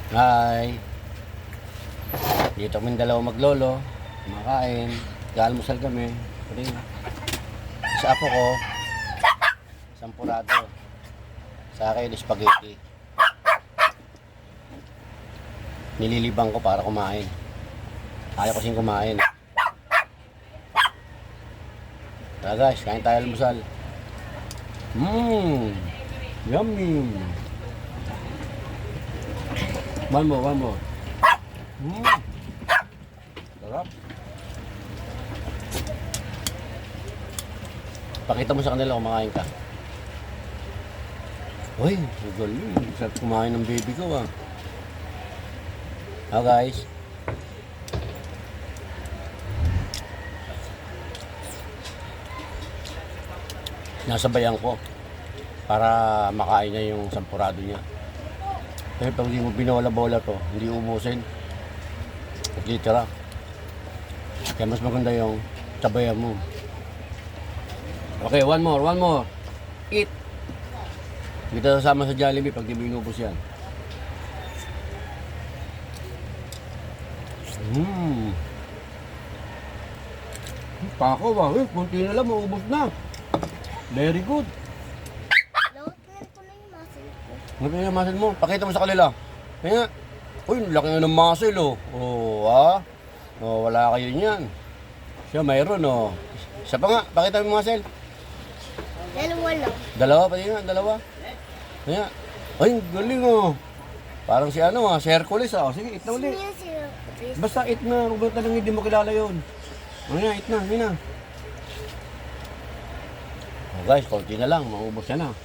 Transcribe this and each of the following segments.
Hi. Dito kami dalawa maglolo. Kumakain. Galmusal kami. Sa apo ko, sampurado. Sa akin, spaghetti. Nililibang ko para kumain. Ayaw kasing kumain. Tara guys, kain tayo almusal. Yummy. One more. Sarap. Pakita mo sa kanila kung kumakain ka. Uy, magaling. Sarap kumain ng baby ko ah. Guys. Nasabayan ko para makain niya yung sampurado niya. Kaya pag hindi mo binola-bola to, hindi umusin. At litera. Kaya mas maganda yung sabayan mo. Okay, one more. Eat. Hindi tayo sasama sa Jollibee pag di mo inubos yan. Pako ba? Kunti na lang, maubos na. Very good. Ano yung muscle mo? Pakita mo sa kanila. Kaya, uy, laki nga ng muscle oh. Wala kayo niyan. Siya mayroon oh. Isa pa nga, pakita mo yung muscle. Dalawa lang. Dalawa. Kaya, ay, galing oh. Parang si si Hercules ah. Sige, eat na ulit. Basta eat na, kung ba talagang hindi mo kilala yun. Eat na. Guys, konti na lang, maubos yan na.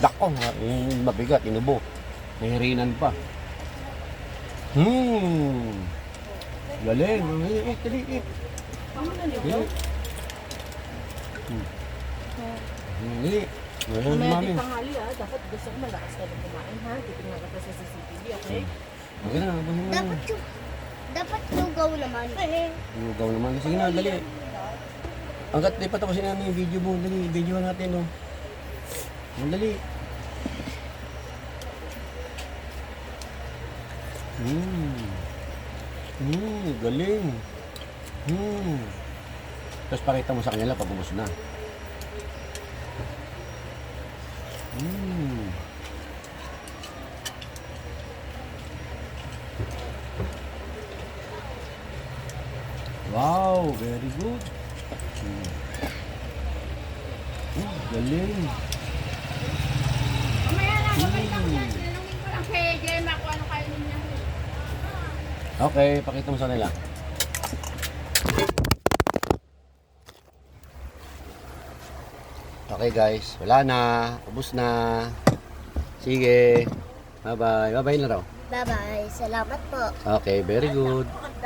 Dako, mabigat, inubo. Nahirinan pa. Galing. Eat. Mami tanghali dapat gusto ko malakas ka na kumain ha. Titingnan ka pa sa CCTV, okay? Dapat lugaw naman. Lugaw naman. Sige na, dali. Hanggat di pa tapusin namin yung video mo. Dali, video natin oh. Dali. Galing. Tapos pakita mo sa kanila pag ubos na. Wow, very good. Galing. Mamaya lang, tinanungin ko lang kay Gemma kung ano kainin niya. Okay, pakita mo sa kanila. Okay guys, wala na. Ubus na. Sige. Bye-bye. Bye-bye na raw. Bye-bye. Salamat po. Okay, very good.